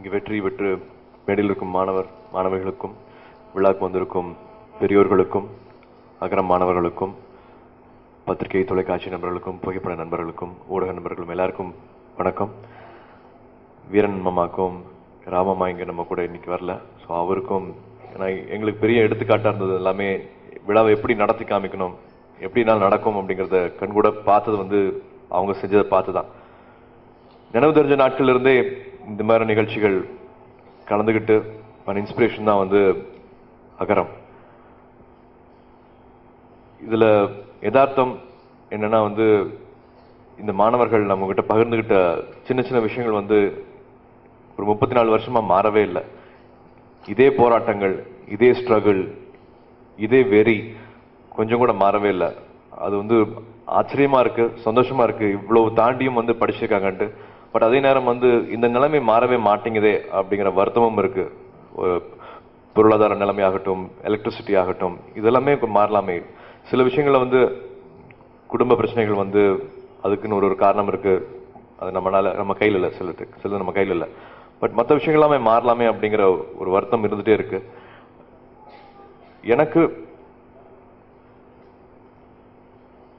இங்கு வெற்றி பெற்று மேடையில் இருக்கும் மாணவர்களுக்கும் விழாக்கு வந்திருக்கும் பெரியோர்களுக்கும் அகரம் மாணவர்களுக்கும் பத்திரிகை தொலைக்காட்சி நண்பர்களுக்கும் புகைப்பட நண்பர்களுக்கும் ஊடக நண்பர்களும் எல்லாருக்கும் வணக்கம். வீரன் மாமாக்கும் ராமம்மா இங்கே நம்ம கூட இன்னைக்கு வரல. ஸோ அவருக்கும் எங்களுக்கு பெரிய எடுத்துக்காட்டாக இருந்தது எல்லாமே விழாவை எப்படி நடத்தி காமிக்கணும், எப்படி நாள் நடக்கும் அப்படிங்கிறத கண்கூட பார்த்தது அவங்க செஞ்சதை பார்த்து தான். நினைவு தெரிஞ்ச நாட்கள் இருந்தே இந்த மாதிரி நிகழ்ச்சிகள் கலந்துக்கிட்டு இன்ஸ்பிரேஷன் தான் அகரம். இதுல யதார்த்தம் என்னன்னா இந்த மாணவர்கள் நம்ம கிட்ட பகிர்ந்துகிட்ட சின்ன சின்ன விஷயங்கள் ஒரு 34 வருஷமா மாறவே இல்லை. இதே போராட்டங்கள், இதே ஸ்ட்ரகிள், இதே வெறி கொஞ்சம் கூட மாறவே இல்லை. அது ஆச்சரியமா இருக்கு, சந்தோஷமா இருக்கு, இவ்வளவு தாண்டியும் படிச்சிருக்காங்கன்ட்டு. பட் அதே நேரம் இந்த நிலைமை மாறவே மாட்டேங்குதே அப்படிங்கிற வருத்தமும் இருக்கு. பொருளாதார நிலைமை ஆகட்டும், எலக்ட்ரிசிட்டி ஆகட்டும், இதெல்லாமே இப்போ மாறலாமே. சில விஷயங்கள்ல குடும்ப பிரச்சனைகள் அதுக்குன்னு ஒரு காரணம் இருக்கு. அது நம்ம கையில் இல்லை, சிலது நம்ம கையில் இல்லை. பட் மற்ற விஷயங்கள் எல்லாமே மாறலாமே அப்படிங்கிற ஒரு வருத்தம் இருந்துட்டே இருக்கு. எனக்கு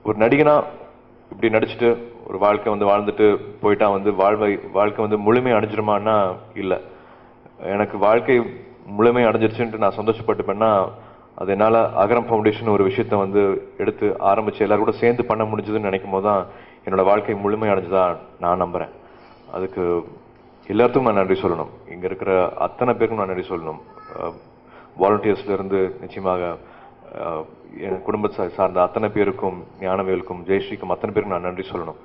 ஒரு நடிகனா இப்படி நடிச்சுட்டு ஒரு வாழ்க்கை வாழ்ந்துட்டு போயிட்டா வாழ்க்கை முழுமை அடைஞ்சிருமான்னா இல்லை. எனக்கு வாழ்க்கை முழுமை அடைஞ்சிருச்சுன்ட்டு நான் சந்தோஷப்பட்டுப்பேன்னா அது என்னால் அகரம் ஃபவுண்டேஷன் ஒரு விஷயத்த எடுத்து ஆரம்பிச்சு எல்லாரும் கூட சேர்ந்து பண்ண முடிஞ்சதுன்னு நினைக்கும் போது தான் என்னோட வாழ்க்கை முழுமை அடைஞ்சுதான் நான் நம்புறேன். அதுக்கு எல்லாத்துக்கும் நான் நன்றி சொல்லணும். இங்க இருக்கிற அத்தனை பேருக்கும் நான் நன்றி சொல்லணும். வாலண்டியர்ஸ்ல இருந்து நிச்சயமாக என் குடும்பத்தை சார்ந்த அத்தனை பேருக்கும், ஞானவேலுக்கும், ஜெயஸ்ரீக்கும் அத்தனை பேருக்கும் நான் நன்றி சொல்லணும்.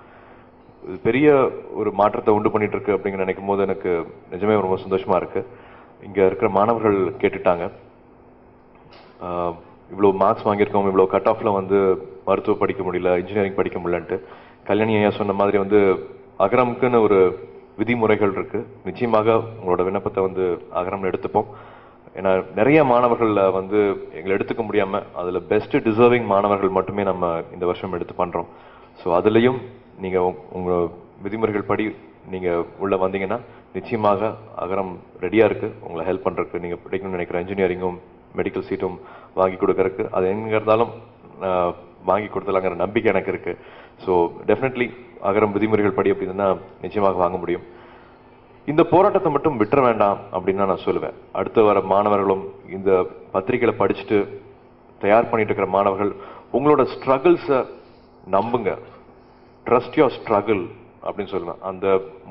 இது பெரிய ஒரு மாற்றத்தை உண்டு பண்ணிட்டு இருக்கு அப்படிங்கிற நினைக்கும் போது எனக்கு நிஜமே ரொம்ப சந்தோஷமா இருக்கு. இங்க இருக்கிற மாணவர்கள் கேட்டுட்டாங்க, இவ்வளோ மார்க்ஸ் வாங்கியிருக்கோம், இவ்வளோ கட் ஆஃப்ல மருத்துவம் படிக்க முடியல, இன்ஜினியரிங் படிக்க முடியலன்ட்டு. கல்யாணி ஐயா சொன்ன மாதிரி அகரமுக்குன்னு ஒரு விதிமுறைகள் இருக்கு. நிச்சயமாக உங்களோட விண்ணப்பத்தை அகரம்ல எடுத்துப்போம். ஏன்னா நிறைய மாணவர்கள் எங்களை எடுத்துக்க முடியாம அதுல பெஸ்ட் டிசர்விங் மாணவர்கள் மட்டுமே நம்ம இந்த வருஷம் எடுத்து பண்றோம். ஸோ அதுலயும் நீங்க உங்க விதிமுறைகள் படி நீங்க உள்ள வந்தீங்கன்னா நிச்சயமாக அகரம் ரெடியா இருக்கு உங்களை ஹெல்ப் பண்றதுக்கு. நீங்க படிக்கணும்னு நினைக்கிற இன்ஜினியரிங்கும் மெடிக்கல் சீட்டும் வாங்கி கொடுக்கறதுக்கு, அது எங்க இருந்தாலும் வாங்கி கொடுத்தலாங்கிற நம்பிக்கை எனக்கு இருக்கு. ஸோ டெஃபினெட்லி அகரம் விதிமுறைகள் படி அப்படின்னா நிச்சயமாக வாங்க முடியும். இந்த போராட்டத்தை மட்டும் விட்டுற வேண்டாம் அப்படின்னு நான் சொல்லுவேன். அடுத்து வர மாணவர்களும் இந்த பத்திரிகையில படிச்சுட்டு தயார் பண்ணிட்டு இருக்கிற மாணவர்கள் உங்களோட ஸ்ட்ரகிள்ஸை நம்புங்க. ட்ரஸ்ட் யோர் ஸ்ட்ரகிள் அப்படின்னு சொல்லுவேன். அந்த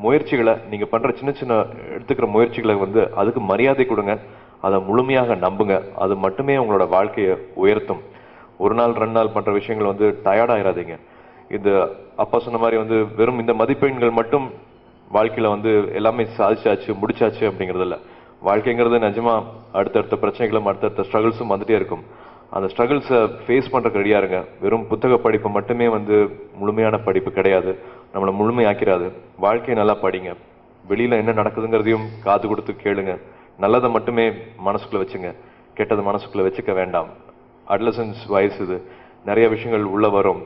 முயற்சிகளை நீங்க பண்ற சின்ன சின்ன எடுத்துக்கிற முயற்சிகளை அதுக்கு மரியாதை கொடுங்க. அதை முழுமையாக நம்புங்க. அது மட்டுமே உங்களோட வாழ்க்கையை உயர்த்தும். ஒரு நாள் 2 நாள் பண்ற விஷயங்கள் டயர்ட் ஆயிடாதீங்க. இந்த அப்பா சொன்ன மாதிரி வெறும் இந்த மதிப்பெண்கள் மட்டும் வாழ்க்கையில எல்லாமே சாதிச்சாச்சு முடிச்சாச்சு அப்படிங்கிறது இல்லை. வாழ்க்கைங்கிறது நிஜமா அடுத்தடுத்த பிரச்சனைகளும் அடுத்தடுத்த ஸ்ட்ரகிள்ஸும் வந்துட்டே இருக்கும். அந்த ஸ்ட்ரகிள்ஸை ஃபேஸ் பண்றதுக்கு ரெடியா இருங்க. வெறும் புத்தக படிப்பு மட்டுமே முழுமையான படிப்பு கிடையாது, நம்மளை முழுமையாக்கிறாது. வாழ்க்கையை நல்லா படிங்க. வெளியில என்ன நடக்குதுங்கிறதையும் காது கொடுத்து கேளுங்க. நல்லதை மட்டுமே மனசுக்குள்ள வச்சுங்க, கெட்டதை மனசுக்குள்ள வச்சுக்க வேண்டாம். அட்லசன்ஸ் வயசு இது, நிறைய விஷயங்கள் உள்ள வரும்.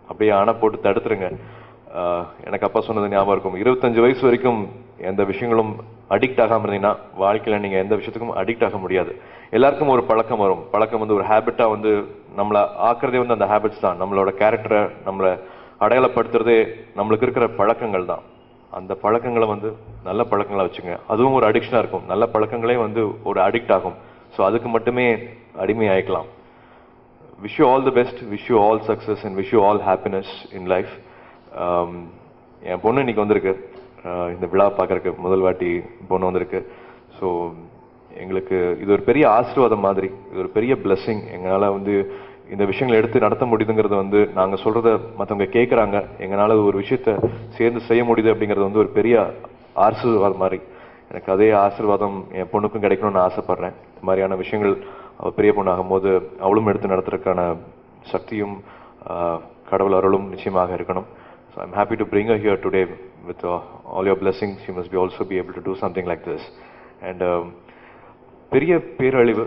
அப்படியே அணை போட்டு தடுத்துருங்க. எனக்கு அப்பா சொன்னது ஞாபகம் இருக்கும். 25 வயசு வரைக்கும் எந்த விஷயங்களும் அடிக்ட் ஆகாம இருந்தீங்கன்னா வாழ்க்கையில நீங்க எந்த விஷயத்துக்கும் அடிக்ட் ஆக முடியாது. எல்லாருக்கும் ஒரு பழக்கம் வரும். பழக்கம் ஒரு ஹேபிட்டா நம்மளை ஆக்குறதே அந்த ஹேபிட்ஸ் தான். நம்மளோட கேரக்டரை நம்மளை அடையாளப்படுத்துறதே நம்மளுக்கு இருக்கிற பழக்கங்கள் தான். அந்த பழக்கங்களை நல்ல பழக்கங்களா வச்சுங்க. அதுவும் ஒரு அடிக்ஷனா இருக்கும். நல்ல பழக்கங்களே ஒரு அடிக்ட் ஆகும். ஸோ அதுக்கு மட்டுமே அடிமை ஆயிக்கலாம். Wish you all the best, wish you all success and wish you all happiness in life. என் பொண்ணு இன்னைக்கு வந்திருக்கு இந்த விழா பார்க்கறதுக்கு. முதல் வாட்டி பொண்ணு வந்திருக்கு. ஸோ எங்களுக்கு இது ஒரு பெரிய ஆசீர்வாதம் மாதிரி, இது ஒரு பெரிய பிளெஸிங். எங்களால் இந்த விஷயங்களை எடுத்து நடத்த முடியுதுங்கிறது நாங்கள் சொல்றத மற்றவங்க கேட்குறாங்க, எங்களால் ஒரு விஷயத்த சேர்ந்து செய்ய முடியுது அப்படிங்கிறது ஒரு பெரிய ஆசீர்வாதம் மாதிரி. எனக்கு அதே ஆசீர்வாதம் என் பொண்ணுக்கும் கிடைக்கணும்னு நான் ஆசைப்படுறேன். இந்த மாதிரியான விஷயங்கள் அவள் பெரிய பொண்ணு ஆகும்போது அவளும் எடுத்து நடத்துறதுக்கான சக்தியும் கடவுள் அருளும் நிச்சயமாக இருக்கணும். So I'm happy to bring her here today with all your blessings. She must be also be able to do something like this. And பெரிய பேரழிவு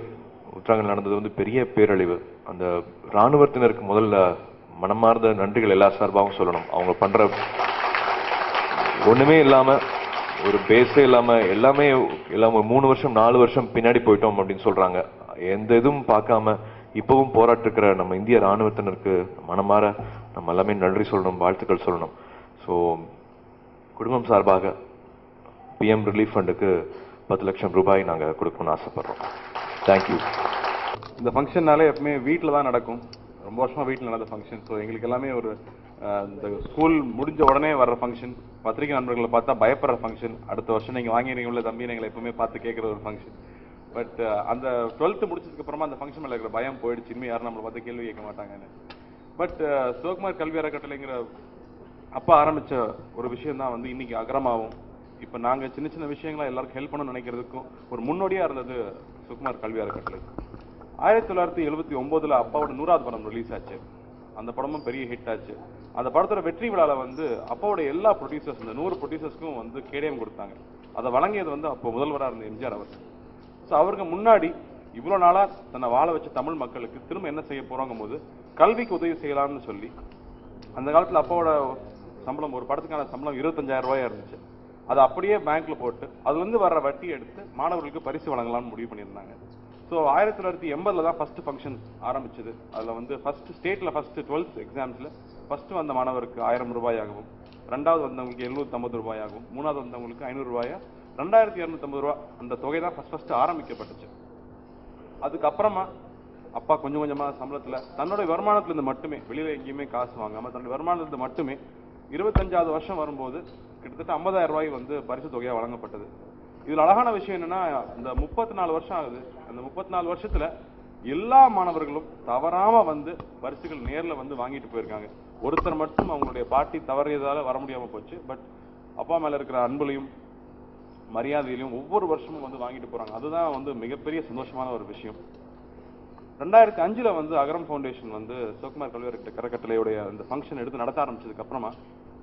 உத்தராங்கல் நடந்தது பெரிய பேரழிவு. அந்த இராணுவத்தினருக்கு முதல்ல மனமார்ந்த நன்றிகள் எல்லா சார்பாகவும் சொல்லணும். அவங்க பண்ற ஒண்ணுமே இல்லாம ஒரு பேஸே இல்லாமல் எல்லாமே இல்லாமல் 3 வருஷம் 4 வருஷம் பின்னாடி போயிட்டோம் அப்படின்னு சொல்கிறாங்க. எந்த இதுவும் பார்க்காம இப்பவும் போராட்டிருக்கிற நம்ம இந்திய ராணுவத்தினருக்கு மனமாற நம்ம எல்லாமே நன்றி சொல்லணும், வாழ்த்துக்கள் சொல்லணும். ஸோ குடும்பம் சார்பாக பிஎம் ரிலீஃப் ஃபண்டுக்கு 10 லட்சம் ரூபாய் நாங்கள் கொடுக்கணும்னு ஆசைப்படுறோம். தேங்க்யூ. இந்த ஃபங்க்ஷன்னாலே எப்பவுமே வீட்டில் தான் நடக்கும். ரொம்ப வருஷமாக வீட்டில் நடந்த ஃபங்க்ஷன். ஸோ எங்களுக்கு எல்லாமே ஒரு இந்த ஸ்கூல் முடிஞ்ச உடனே வர்ற ஃபங்க்ஷன், பத்திரிகை நண்பர்களை பார்த்தா பயப்படுற ஃபங்க்ஷன், அடுத்த வருஷம் நீங்கள் வாங்கினீங்கள தம்பி எங்களை எப்பவுமே பார்த்து கேட்குற ஒரு ஃபங்க்ஷன். பட் அந்த 12th முடிச்சதுக்கு அப்புறமா அந்த ஃபங்க்ஷன் மேலே இருக்கிற பயம் போயிடுச்சு. இனிமேல் யாரும் நம்மளை பார்த்து கேள்வி கேட்க மாட்டாங்கன்னு. பட் சிவகுமார் கல்வி அறக்கட்டளைங்கிற அப்பா ஆரம்பித்த ஒரு விஷயம் தான் வந்து இன்னைக்கு அகரமாகும். இப்போ நாங்கள் சின்ன சின்ன விஷயங்களா எல்லாருக்கும் ஹெல்ப் பண்ணணும்னு நினைக்கிறதுக்கும் ஒரு முன்னோடியாக இருந்தது சிவகுமார் கல்வி அறக்கட்டளை. 1979 அப்பாவோட 100வது படம் ரிலீஸ் ஆச்சு. அந்த படமும் பெரிய ஹிட் ஆச்சு. அந்த படத்தோட வெற்றி விழாவில் வந்து அப்பாவோட எல்லா ப்ரொடியூசர்ஸ், இந்த 100 ப்ரொடியூசர்ஸ்க்கும் வந்து கேடயம் கொடுத்தாங்க. அதை வழங்கியது வந்து அப்போ முதல்வராக இருந்த எம்ஜிஆர் அவர். ஸோ அவருக்கு முன்னாடி இவ்வளோ நாளாக தன்னை வாழ வச்ச தமிழ் மக்களுக்கு திரும்ப என்ன செய்ய போகிறாங்கும் போது கல்விக்கு உதவி செய்யலாம்னு சொல்லி, அந்த காலத்தில் அப்பாவோட சம்பளம், ஒரு படத்துக்கான சம்பளம் 25,000 ரூபாயா இருந்துச்சு. அதை அப்படியே பேங்க்ல போட்டு அது வந்து வர்ற வட்டி எடுத்து மாணவர்களுக்கு பரிசு வழங்கலாம்னு முடிவு பண்ணியிருந்தாங்க. ஸோ 1980 தான் ஃபர்ஸ்ட் ஃபங்க்ஷன் ஆரம்பிச்சது. அதில் வந்து ஃபர்ஸ்ட் ஸ்டேட்டில் ஃபர்ஸ்ட் 12th எக்ஸாம்ஸில் ஃபர்ஸ்ட் வந்த மாணவருக்கு 1000 ரூபாயாகவும், ரெண்டாவது வந்தவங்களுக்கு 750 ரூபாயாகவும், மூணாவது வந்தவங்களுக்கு 500 ரூபாயா, 2250 ரூபா அந்த தொகை தான் ஃபர்ஸ்ட் ஆரம்பிக்கப்பட்டுச்சு. அதுக்கப்புறமா அப்பா கொஞ்சம் கொஞ்சமாக சம்பளத்தில் தன்னோட வருமானத்திலிருந்து மட்டுமே, வெளியில் எங்கேயுமே காசு வாங்காமல் தன்னுடைய வருமானத்திலிருந்து மட்டுமே 25வது வருஷம் வரும்போது கிட்டத்தட்ட 50,000 ரூபாய் வந்து பரிசு தொகையாக வழங்கப்பட்டது. இதில் அழகான விஷயம் என்னன்னா, இந்த 34 வருஷம் ஆகுது. அந்த 34 வருஷத்துல எல்லா மாணவர்களும் தவறாம வந்து பரிசுகள் நேரில் வந்து வாங்கிட்டு போயிருக்காங்க. ஒருத்தர் மட்டும் அவங்களுடைய பாட்டி தவறியதால வர முடியாம போச்சு. பட் அப்பா மேல இருக்கிற அன்புலையும் மரியாதையிலையும் ஒவ்வொரு வருஷமும் வந்து வாங்கிட்டு போறாங்க. அதுதான் வந்து மிகப்பெரிய சந்தோஷமான ஒரு விஷயம். 2005 வந்து அகரம் ஃபவுண்டேஷன் வந்து சிவகுமார் கல்வி அறக்கட்டளையுடைய அந்த ஃபங்க்ஷன் எடுத்து நடத்த ஆரம்பிச்சதுக்கு அப்புறமா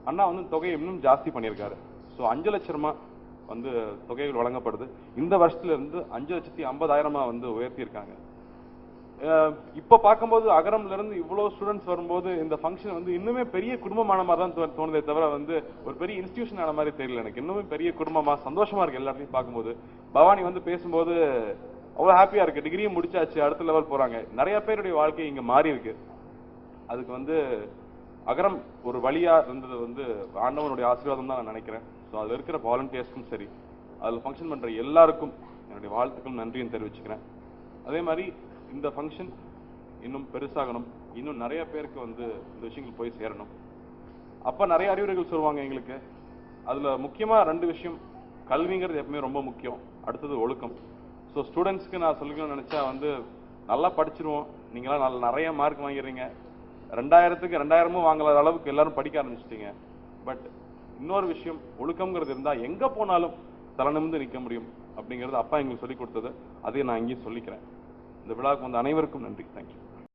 அண்ணா வந்து தொகையை இன்னும் ஜாஸ்தி பண்ணியிருக்காரு. ஸோ 5 லட்சமா வந்து தொகைகள் வழங்கப்படுது. இந்த வருஷத்துல இருந்து 5,50,000 வந்து உயர்த்தியிருக்காங்க. இப்போ பார்க்கும்போது அகரம்ல இருந்து இவ்வளவு ஸ்டூடெண்ட்ஸ் வரும்போது இந்த ஃபங்க்ஷன் வந்து இன்னுமே பெரிய குடும்பமான மாதிரி தான் தோணுதே தவிர வந்து ஒரு பெரிய இன்ஸ்டிடியூஷன் ஆன மாதிரி தெரியல எனக்கு. இன்னுமே பெரிய குடும்பமா சந்தோஷமா இருக்கு எல்லாத்தையும் பார்க்கும்போது. பவானி வந்து பேசும்போது அவ்வளோ ஹாப்பியா இருக்கு. டிகிரியும் முடிச்சாச்சு, அடுத்த லெவல் போறாங்க. நிறைய பேருடைய வாழ்க்கை இங்க மாறி இருக்கு. அதுக்கு வந்து அகரம் ஒரு வழியா இருந்தது வந்து ஆண்டவனுடைய ஆசீர்வாதம் தான் நான் நினைக்கிறேன். ஸோ அதில் இருக்கிற வாலண்டியர்ஸ்க்கும் சரி, அதில் ஃபங்க்ஷன் பண்ற எல்லாருக்கும் என்னுடைய வாழ்த்துக்கள் நன்றியும் தெரிவிச்சுக்கிறேன். அதே மாதிரி இந்த ஃபங்க்ஷன் இன்னும் பெருசாகணும், இன்னும் நிறைய பேருக்கு வந்து இந்த விஷயங்கள் போய் சேரணும். அப்போ நிறைய அறிவுரைகள் சொல்லுவாங்க எங்களுக்கு. அதுல முக்கியமா 2 விஷயம். கல்விங்கிறது எப்பவுமே ரொம்ப முக்கியம், அடுத்தது ஒழுக்கம். ஸோ ஸ்டூடெண்ட்ஸ்க்கு நான் சொல்லிக்கணும்னு நினைச்சா வந்து நல்லா படிச்சிருவோம், நீங்களாம் நிறைய மார்க் வாங்கிடுறீங்க, 2000க்கு 2000 வாங்கலாத அளவுக்கு எல்லாரும் படிக்க ஆரம்பிச்சிட்டீங்க. பட் இன்னொரு விஷயம், ஒழுக்கம்ங்கிறது இருந்தா எங்க போனாலும் தலை நிமிர்ந்து நிற்க முடியும் அப்படிங்கிறது அப்பா எங்களுக்கு சொல்லிக் கொடுத்தது. அதையும் நான் இங்கேயும் சொல்லிக்கிறேன். இந்த விழாவுக்கு வந்து அனைவருக்கும் நன்றி. தேங்க்யூ.